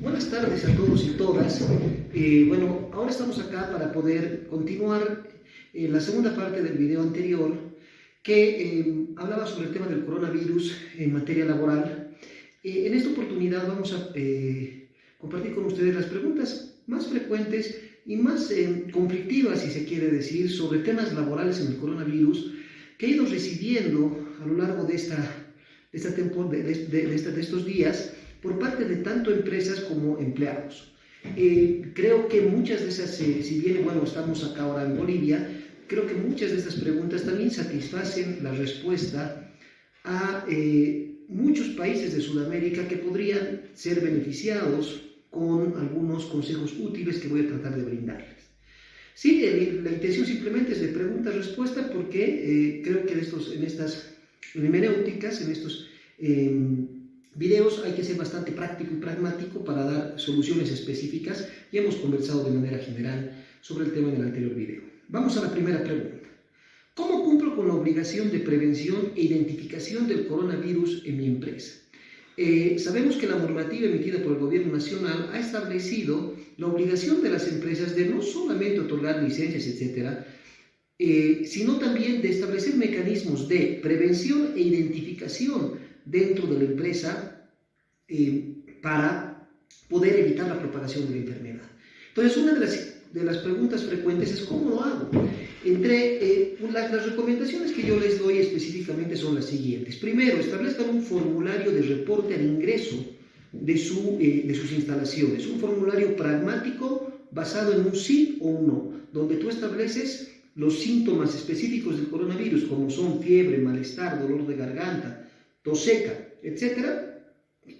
Buenas tardes a todos y todas. Bueno, ahora estamos acá para poder continuar la segunda parte del video anterior que hablaba sobre el tema del coronavirus en materia laboral. En esta oportunidad vamos a compartir con ustedes las preguntas más frecuentes y más conflictivas, si se quiere decir, sobre temas laborales en el coronavirus que he ido recibiendo a lo largo de estos días por parte de tanto empresas como empleados. Creo que muchas de esas, si bien bueno, estamos acá ahora en Bolivia, creo que muchas de estas preguntas también satisfacen la respuesta a muchos países de Sudamérica que podrían ser beneficiados con algunos consejos útiles que voy a tratar de brindarles. Sí, la intención simplemente es de pregunta-respuesta porque creo que en estas hermenéuticas, en estos videos hay que ser bastante práctico y pragmático para dar soluciones específicas y hemos conversado de manera general sobre el tema en el anterior video. Vamos a la primera pregunta. ¿Cómo cumplo con la obligación de prevención e identificación del coronavirus en mi empresa? Sabemos que la normativa emitida por el Gobierno Nacional ha establecido la obligación de las empresas de no solamente otorgar licencias, etcétera, sino también de establecer mecanismos de prevención e identificación dentro de la empresa para poder evitar la propagación de la enfermedad. Entonces, una de las preguntas frecuentes es ¿cómo lo hago? Las recomendaciones que yo les doy específicamente son las siguientes. Primero, establezcan un formulario de reporte al ingreso de sus instalaciones, un formulario pragmático basado en un sí o un no, donde tú estableces los síntomas específicos del coronavirus, como son fiebre, malestar, dolor de garganta, tos seca, etc.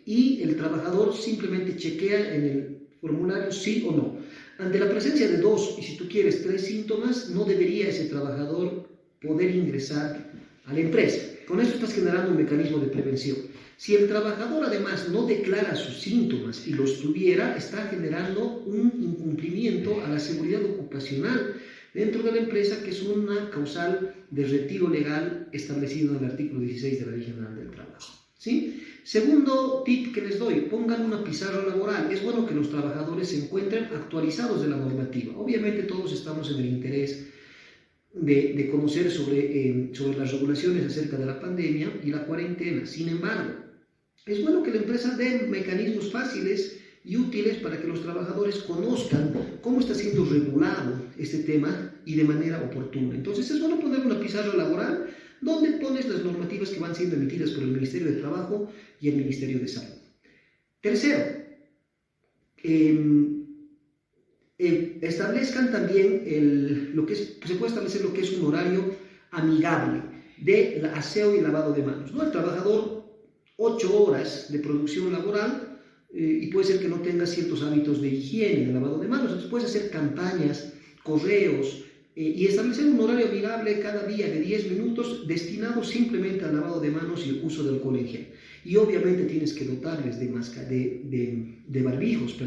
Y el trabajador simplemente chequea en el formulario sí o no. Ante la presencia de 2 y si tú quieres 3 síntomas, no debería ese trabajador poder ingresar a la empresa. Con eso estás generando un mecanismo de prevención. Si el trabajador además no declara sus síntomas y los tuviera, está generando un incumplimiento a la seguridad ocupacional dentro de la empresa, que es una causal de retiro legal establecido en el artículo 16 de la Ley General del Trabajo. ¿Sí? Segundo tip que les doy, pongan una pizarra laboral. Es bueno que los trabajadores se encuentren actualizados de la normativa. Obviamente todos estamos en el interés de conocer sobre las regulaciones acerca de la pandemia y la cuarentena. Sin embargo, es bueno que la empresa dé mecanismos fáciles y útiles para que los trabajadores conozcan cómo está siendo regulado este tema y de manera oportuna. Entonces es bueno poner una pizarra laboral donde pones las normativas que van siendo emitidas por el Ministerio de Trabajo y el Ministerio de Salud. Tercero, establezcan también se puede establecer lo que es un horario amigable de aseo y lavado de manos, ¿no? El trabajador 8 horas de producción laboral y puede ser que no tenga ciertos hábitos de higiene, de lavado de manos. Entonces puedes hacer campañas, correos y establecer un horario amigable cada día de 10 minutos destinado simplemente al lavado de manos y el uso de alcohol en gel. Y obviamente tienes que dotarles de barbijos,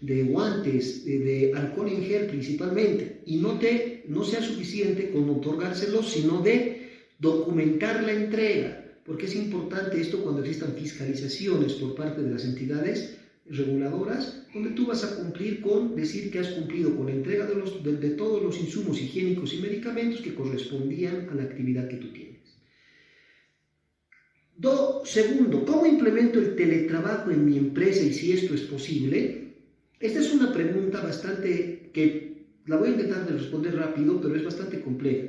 de guantes, de alcohol en gel principalmente. Y no sea suficiente con otorgárselos, sino de documentar la entrega. Porque es importante esto cuando existan fiscalizaciones por parte de las entidades reguladoras, donde tú vas a cumplir con decir que has cumplido con la entrega de todos los insumos higiénicos y medicamentos que correspondían a la actividad que tú tienes. Segundo, ¿cómo implemento el teletrabajo en mi empresa y si esto es posible? Esta es una pregunta que la voy a intentar de responder rápido, pero es bastante compleja.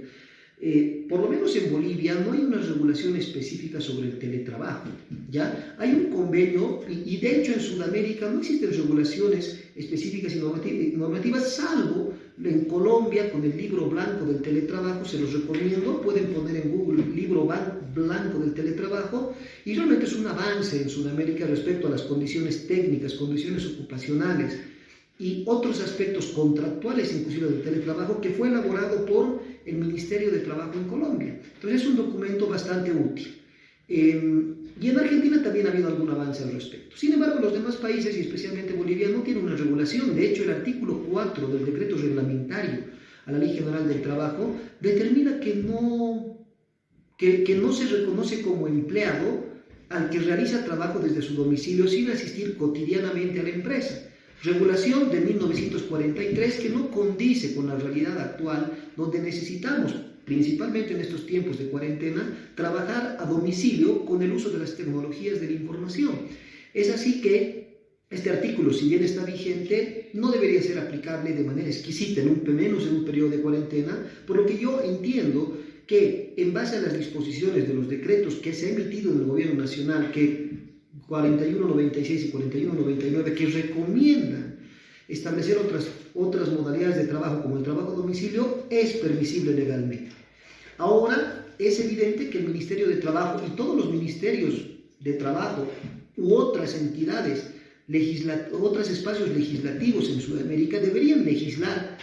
Por lo menos en Bolivia no hay una regulación específica sobre el teletrabajo, ¿ya? Hay un convenio y de hecho en Sudamérica no existen regulaciones específicas y normativas, salvo en Colombia con el libro blanco del teletrabajo. Se los recomiendo, pueden poner en Google libro blanco del teletrabajo y realmente es un avance en Sudamérica respecto a las condiciones técnicas, condiciones ocupacionales y otros aspectos contractuales inclusive del teletrabajo, que fue elaborado por el Ministerio de Trabajo en Colombia. Entonces es un documento bastante útil. Y en Argentina también ha habido algún avance al respecto. Sin embargo, los demás países, y especialmente Bolivia, no tienen una regulación. De hecho, el artículo 4 del decreto reglamentario a la Ley General del Trabajo determina que no se reconoce como empleado al que realiza trabajo desde su domicilio sin asistir cotidianamente a la empresa. Regulación de 1943 que no condice con la realidad actual, donde necesitamos, principalmente en estos tiempos de cuarentena, trabajar a domicilio con el uso de las tecnologías de la información. Es así que este artículo, si bien está vigente, no debería ser aplicable de manera exquisita, menos en un periodo de cuarentena, por lo que yo entiendo que en base a las disposiciones de los decretos que se ha emitido en el Gobierno Nacional, que 4196 y 4199, que recomiendan establecer otras modalidades de trabajo como el trabajo a domicilio, es permisible legalmente. Ahora, es evidente que el Ministerio de Trabajo y todos los ministerios de trabajo u otras entidades, otros espacios legislativos en Sudamérica deberían legislar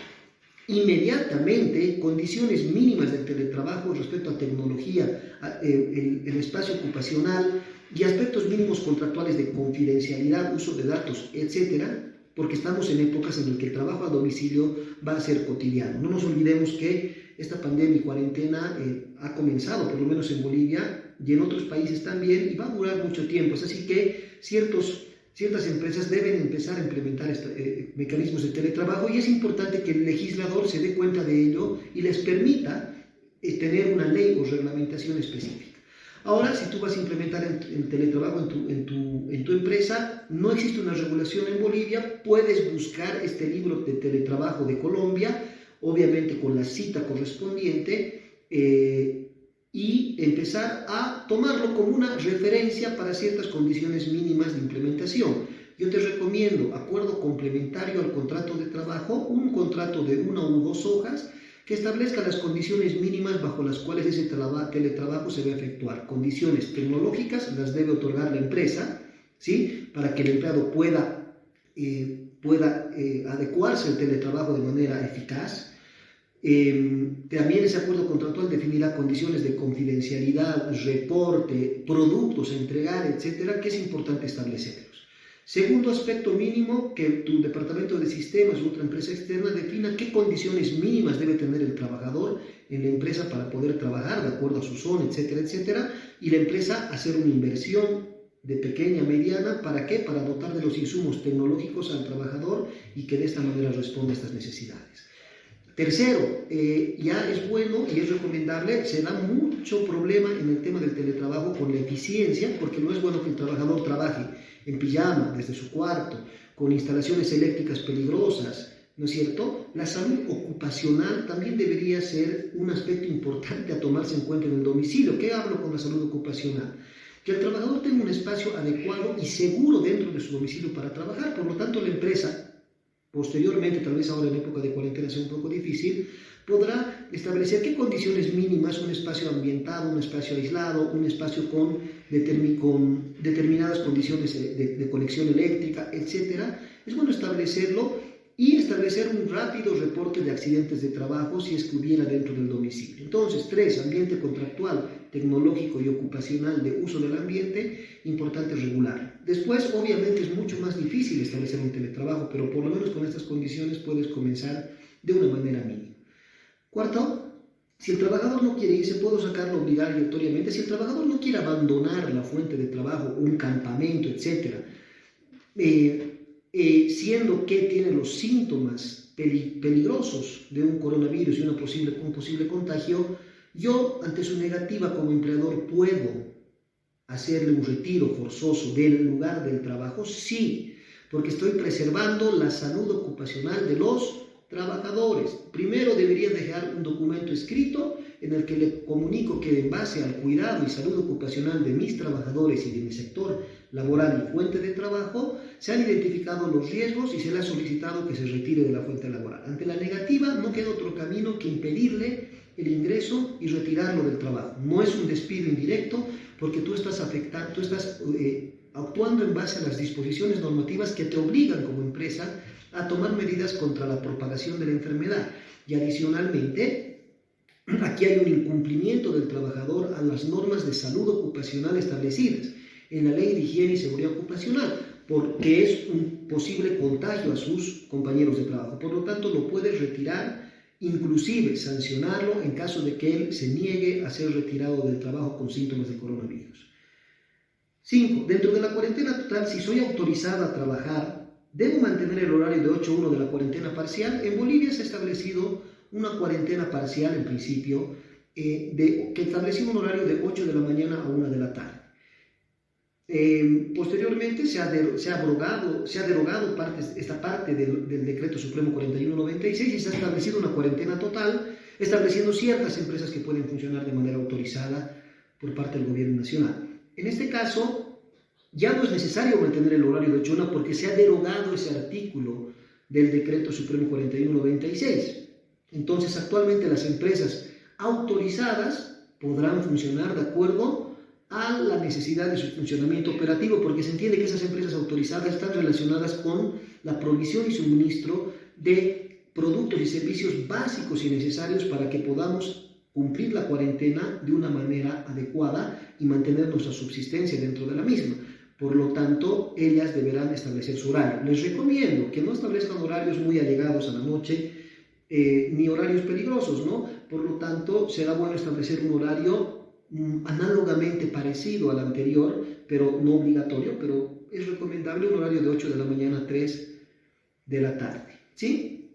inmediatamente condiciones mínimas de teletrabajo respecto a tecnología, el espacio ocupacional y aspectos mínimos contractuales de confidencialidad, uso de datos, etcétera, porque estamos en épocas en las que el trabajo a domicilio va a ser cotidiano. No nos olvidemos que esta pandemia y cuarentena ha comenzado, por lo menos en Bolivia y en otros países también, y va a durar mucho tiempo. Es así que ciertas empresas deben empezar a implementar mecanismos de teletrabajo, y es importante que el legislador se dé cuenta de ello y les permita tener una ley o reglamentación específica. Ahora, si tú vas a implementar el teletrabajo en tu empresa, no existe una regulación en Bolivia, puedes buscar este libro de teletrabajo de Colombia, obviamente con la cita correspondiente, y empezar a tomarlo como una referencia para ciertas condiciones mínimas de implementación. Yo te recomiendo acuerdo complementario al contrato de trabajo, un contrato de 1 u 2 hojas, que establezca las condiciones mínimas bajo las cuales ese teletrabajo se va a efectuar. Condiciones tecnológicas las debe otorgar la empresa, ¿sí?, para que el empleado pueda adecuarse al teletrabajo de manera eficaz. También ese acuerdo contractual definirá condiciones de confidencialidad, reporte, productos a entregar, etcétera, que es importante establecerlos. Segundo aspecto mínimo, que tu departamento de sistemas u otra empresa externa defina qué condiciones mínimas debe tener el trabajador en la empresa para poder trabajar de acuerdo a su zona, etcétera, etcétera, y la empresa hacer una inversión de pequeña a mediana, ¿para qué? Para dotar de los insumos tecnológicos al trabajador y que de esta manera responda a estas necesidades. Tercero, ya es bueno y es recomendable, se da mucho problema en el tema del teletrabajo con la eficiencia, porque no es bueno que el trabajador trabaje en pijama, desde su cuarto, con instalaciones eléctricas peligrosas, ¿no es cierto? La salud ocupacional también debería ser un aspecto importante a tomarse en cuenta en el domicilio. ¿Qué hablo con la salud ocupacional? Que el trabajador tenga un espacio adecuado y seguro dentro de su domicilio para trabajar. Por lo tanto, la empresa, posteriormente, tal vez ahora en época de cuarentena sea un poco difícil, podrá establecer qué condiciones mínimas, un espacio ambientado, un espacio aislado, un espacio con determinadas condiciones de conexión eléctrica, etc. Es bueno establecerlo y establecer un rápido reporte de accidentes de trabajo si es que hubiera dentro del domicilio. Entonces, 3, ambiente contractual, tecnológico y ocupacional de uso del ambiente, importante regular. Después, obviamente, es mucho más difícil establecer un teletrabajo, pero por lo menos con estas condiciones puedes comenzar de una manera mínima. Cuarto, si el trabajador no quiere irse, puedo sacarlo obligatoriamente. Si el trabajador no quiere abandonar la fuente de trabajo, un campamento, etc., siendo que tiene los síntomas peligrosos de un coronavirus y un posible contagio, yo, ante su negativa como empleador, ¿puedo hacerle un retiro forzoso del lugar del trabajo? Sí, porque estoy preservando la salud ocupacional de los trabajadores. Primero debería dejar un documento escrito en el que le comunico que en base al cuidado y salud ocupacional de mis trabajadores y de mi sector laboral y fuente de trabajo, se han identificado los riesgos y se le ha solicitado que se retire de la fuente laboral. Ante la negativa, no queda otro camino que impedirle el ingreso y retirarlo del trabajo. No es un despido indirecto, porque tú estás actuando en base a las disposiciones normativas que te obligan como empresa a tomar medidas contra la propagación de la enfermedad. Y adicionalmente, aquí hay un incumplimiento del trabajador a las normas de salud ocupacional establecidas en la Ley de Higiene y Seguridad Ocupacional, porque es un posible contagio a sus compañeros de trabajo. Por lo tanto, lo puedes retirar, inclusive sancionarlo en caso de que él se niegue a ser retirado del trabajo con síntomas del coronavirus. 5. Dentro de la cuarentena total, si soy autorizada a trabajar, ¿debo mantener el horario de 8 a 1 de la cuarentena parcial? En Bolivia se ha establecido una cuarentena parcial, en principio, que establecía un horario de 8 de la mañana a 1 de la tarde. Posteriormente se ha derogado esta parte del Decreto Supremo 4196 y se ha establecido una cuarentena total, estableciendo ciertas empresas que pueden funcionar de manera autorizada por parte del gobierno nacional. En este caso, ya no es necesario mantener el horario de 8 a 1 porque se ha derogado ese artículo del Decreto Supremo 4196. Entonces, actualmente las empresas autorizadas podrán funcionar de acuerdo a la necesidad de su funcionamiento operativo, porque se entiende que esas empresas autorizadas están relacionadas con la provisión y suministro de productos y servicios básicos y necesarios para que podamos cumplir la cuarentena de una manera adecuada y mantener nuestra subsistencia dentro de la misma. Por lo tanto, ellas deberán establecer su horario. Les recomiendo que no establezcan horarios muy allegados a la noche, ni horarios peligrosos, ¿no? Por lo tanto, será bueno establecer un horario análogamente parecido al anterior, pero no obligatorio, pero es recomendable un horario de 8 de la mañana a 3 de la tarde, ¿sí?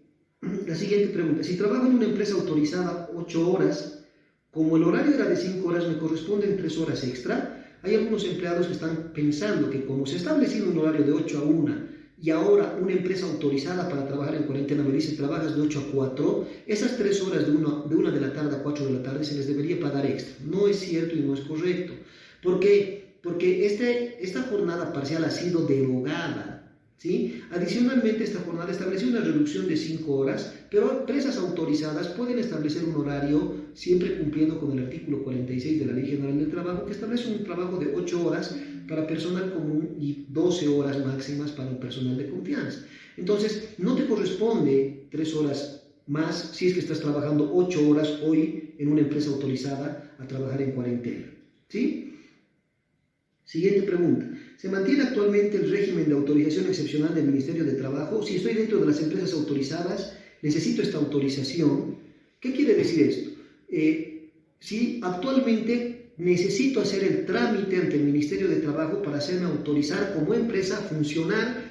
La siguiente pregunta: si trabajo en una empresa autorizada 8 horas, como el horario era de 5 horas, me corresponden 3 horas extra. Hay algunos empleados que están pensando que como se ha establecido un horario de 8 a 1 y ahora una empresa autorizada para trabajar en cuarentena me dice trabajas de 8 a 4, esas 3 horas de 1 de la tarde a 4 de la tarde se les debería pagar extra. No es cierto y no es correcto. ¿Por qué? Porque esta jornada parcial ha sido derogada, ¿sí? Adicionalmente, esta jornada estableció una reducción de 5 horas, pero empresas autorizadas pueden establecer un horario siempre cumpliendo con el artículo 46 de la Ley General del Trabajo, que establece un trabajo de 8 horas para personal común y 12 horas máximas para el personal de confianza. Entonces, no te corresponde 3 horas más si es que estás trabajando 8 horas hoy en una empresa autorizada a trabajar en cuarentena, ¿sí? Siguiente pregunta: ¿se mantiene actualmente el régimen de autorización excepcional del Ministerio de Trabajo? Si estoy dentro de las empresas autorizadas, necesito esta autorización. ¿Qué quiere decir esto? Si actualmente necesito hacer el trámite ante el Ministerio de Trabajo para hacerme autorizar como empresa a funcionar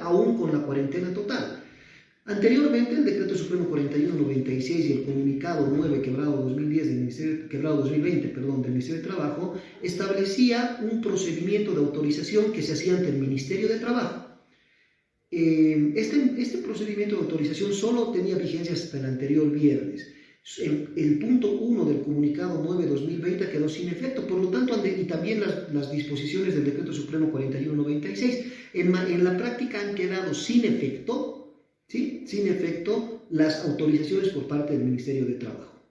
aún con la cuarentena total. Anteriormente, el Decreto Supremo 4196 y el Comunicado 9 2020 del Ministerio de Trabajo establecía un procedimiento de autorización que se hacía ante el Ministerio de Trabajo. Este procedimiento de autorización solo tenía vigencia hasta el anterior viernes. El punto 1 del Comunicado 9-2020 quedó sin efecto, por lo tanto, y también las disposiciones del Decreto Supremo 4196 en la práctica han quedado sin efecto, ¿sí? Sin efecto las autorizaciones por parte del Ministerio de Trabajo.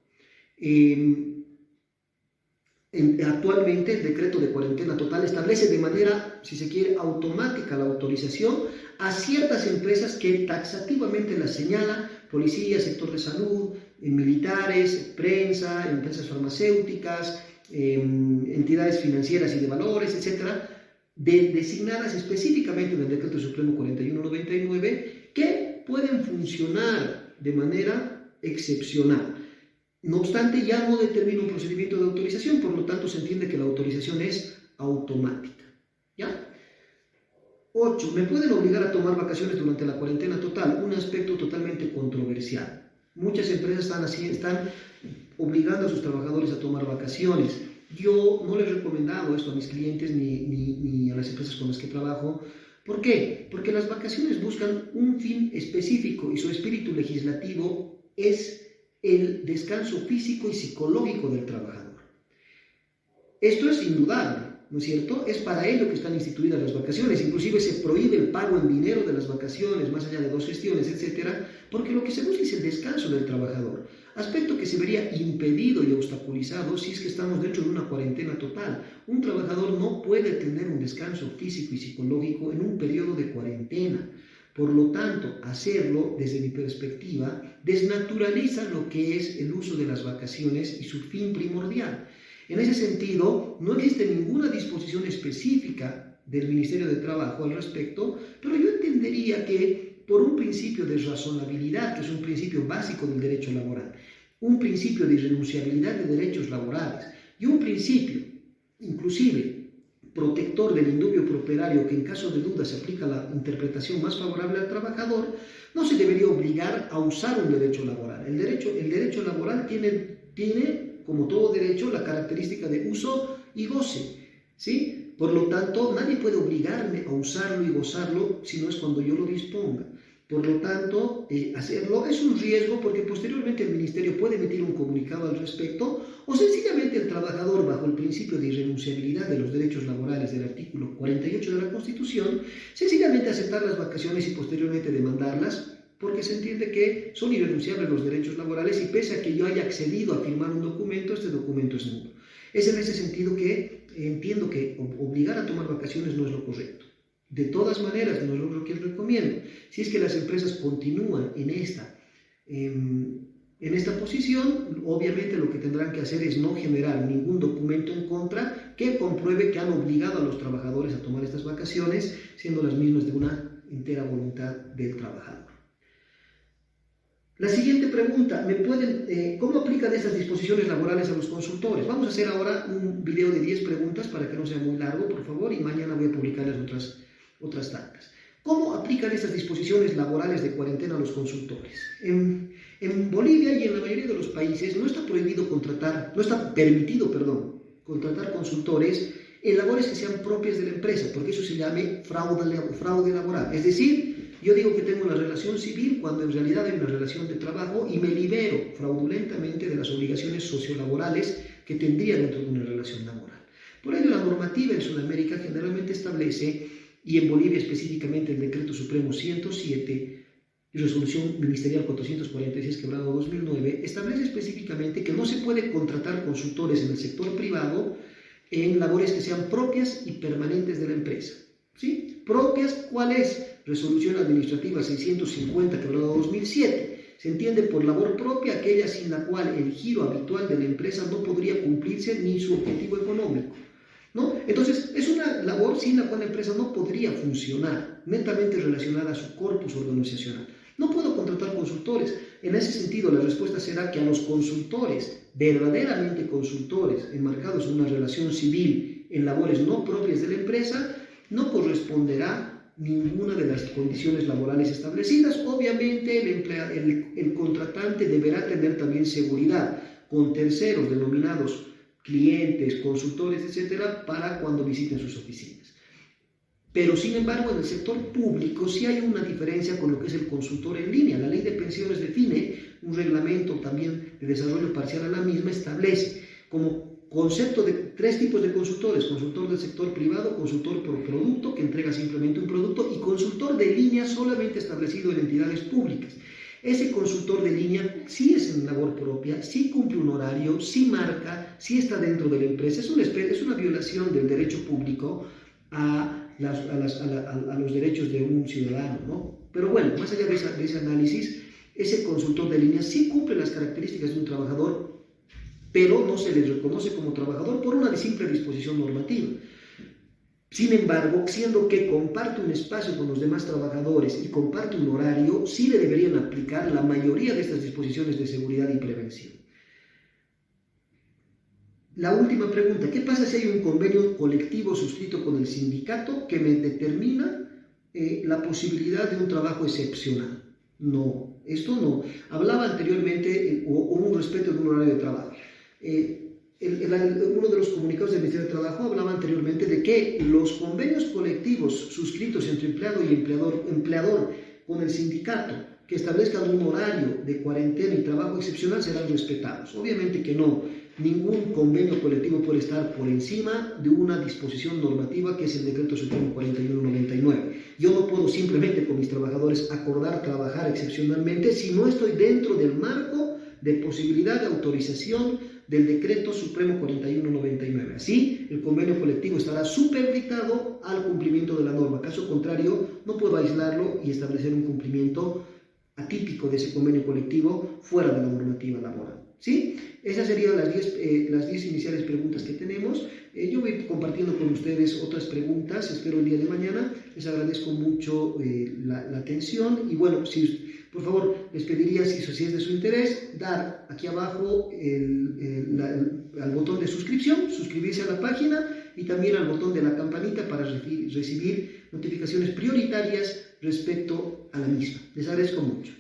Actualmente el decreto de cuarentena total establece de manera, si se quiere, automática la autorización a ciertas empresas que taxativamente las señala: policía, sector de salud, militares, prensa, empresas farmacéuticas, entidades financieras y de valores, etcétera, designadas específicamente en el Decreto Supremo 4199, que pueden funcionar de manera excepcional. No obstante, ya no determina un procedimiento de autorización, por lo tanto se entiende que la autorización es automática, ¿ya? 8. ¿Me pueden obligar a tomar vacaciones durante la cuarentena total? Un aspecto totalmente controversial. Muchas empresas están obligando a sus trabajadores a tomar vacaciones. Yo no les he recomendado esto a mis clientes ni a las empresas con las que trabajo. ¿Por qué? Porque las vacaciones buscan un fin específico y su espíritu legislativo es el descanso físico y psicológico del trabajador. Esto es indudable, ¿no es cierto? Es para ello que están instituidas las vacaciones. Inclusive se prohíbe el pago en dinero de las vacaciones, más allá de 2 gestiones, etcétera, porque lo que se busca es el descanso del trabajador. Aspecto que se vería impedido y obstaculizado si es que estamos dentro de una cuarentena total. Un trabajador no puede tener un descanso físico y psicológico en un periodo de cuarentena. Por lo tanto, hacerlo, desde mi perspectiva, desnaturaliza lo que es el uso de las vacaciones y su fin primordial. En ese sentido, no existe ninguna disposición específica del Ministerio de Trabajo al respecto, pero yo entendería que por un principio de razonabilidad, que es un principio básico del derecho laboral, un principio de irrenunciabilidad de derechos laborales y un principio, incluso inclusive protector del indubio pro operario, que en caso de duda se aplica la interpretación más favorable al trabajador, no se debería obligar a usar un derecho laboral. El derecho laboral tiene, como todo derecho, la característica de uso y goce, ¿sí? Por lo tanto, nadie puede obligarme a usarlo y gozarlo si no es cuando yo lo disponga. Por lo tanto, hacerlo es un riesgo porque posteriormente el Ministerio puede emitir un comunicado al respecto o sencillamente el trabajador, bajo el principio de irrenunciabilidad de los derechos laborales del artículo 48 de la Constitución, sencillamente aceptar las vacaciones y posteriormente demandarlas porque se entiende que son irrenunciables los derechos laborales y pese a que yo haya accedido a firmar un documento, este documento es nulo. Es en ese sentido que entiendo que obligar a tomar vacaciones no es lo correcto. De todas maneras, no es lo que les recomiendo. Si es que las empresas continúan en esta posición, obviamente lo que tendrán que hacer es no generar ningún documento en contra que compruebe que han obligado a los trabajadores a tomar estas vacaciones, siendo las mismas de una entera voluntad del trabajador. La siguiente pregunta, ¿cómo aplican estas disposiciones laborales a los consultores? Vamos a hacer ahora un video de 10 preguntas para que no sea muy largo, por favor, y mañana voy a publicarles otras tantas. ¿Cómo aplican estas disposiciones laborales de cuarentena a los consultores? En Bolivia y en la mayoría de los países no está permitido contratar consultores en labores que sean propias de la empresa, porque eso se llama fraude laboral. Es decir, yo digo que tengo una relación civil cuando en realidad hay una relación de trabajo y me libero fraudulentamente de las obligaciones sociolaborales que tendría dentro de una relación laboral. Por ello, la normativa en Sudamérica generalmente establece, y en Bolivia específicamente el Decreto Supremo 107 y Resolución Ministerial 446/2009, establece específicamente que no se puede contratar consultores en el sector privado en labores que sean propias y permanentes de la empresa. ¿Sí? ¿Propias cuál es? Resolución Administrativa 650/2007. Se entiende por labor propia aquella sin la cual el giro habitual de la empresa no podría cumplirse ni su objetivo económico, ¿no? Entonces, es una labor sin la cual la empresa no podría funcionar, netamente relacionada a su corpus organizacional. No puedo contratar consultores. En ese sentido, la respuesta será que a los consultores, verdaderamente consultores, enmarcados en una relación civil en labores no propias de la empresa, no corresponderá ninguna de las condiciones laborales establecidas. Obviamente, el contratante deberá tener también seguridad con terceros denominados clientes, consultores, etcétera, para cuando visiten sus oficinas. Pero, sin embargo, en el sector público sí hay una diferencia con lo que es el consultor en línea. La Ley de Pensiones define un reglamento también de desarrollo parcial a la misma, establece como concepto de 3 tipos de consultores: consultor del sector privado, consultor por producto, que entrega simplemente un producto, y consultor de línea solamente establecido en entidades públicas. Ese consultor de línea sí es en labor propia, sí cumple un horario, sí marca, sí está dentro de la empresa. Es una violación del derecho público a los derechos de un ciudadano, ¿no? Pero bueno, más allá de ese análisis, ese consultor de línea sí cumple las características de un trabajador, pero no se le reconoce como trabajador por una simple disposición normativa. Sin embargo, siendo que comparte un espacio con los demás trabajadores y comparte un horario, sí le deberían aplicar la mayoría de estas disposiciones de seguridad y prevención. La última pregunta: ¿qué pasa si hay un convenio colectivo suscrito con el sindicato que me determina la posibilidad de un trabajo excepcional? No, esto no. Hablaba anteriormente, hubo un respeto de un horario de trabajo. Uno de los comunicados del Ministerio de Trabajo hablaba anteriormente de que los convenios colectivos suscritos entre empleado y empleador con el sindicato que establezcan un horario de cuarentena y trabajo excepcional serán respetados. Obviamente que no. Ningún convenio colectivo puede estar por encima de una disposición normativa que es el Decreto Supremo 4199. Yo no puedo simplemente con mis trabajadores acordar trabajar excepcionalmente si no estoy dentro del marco de posibilidad de autorización del Decreto Supremo 4199. Así, el convenio colectivo estará supeditado al cumplimiento de la norma. Caso contrario, no puedo aislarlo y establecer un cumplimiento atípico de ese convenio colectivo fuera de la normativa laboral. ¿Sí? Esas serían las 10 iniciales preguntas que tenemos. Yo voy compartiendo con ustedes otras preguntas, espero el día de mañana. Les agradezco mucho la atención y bueno, por favor, les pediría, si es de su interés, dar aquí abajo al botón de suscripción, suscribirse a la página y también al botón de la campanita para recibir notificaciones prioritarias respecto a la misma. Les agradezco mucho.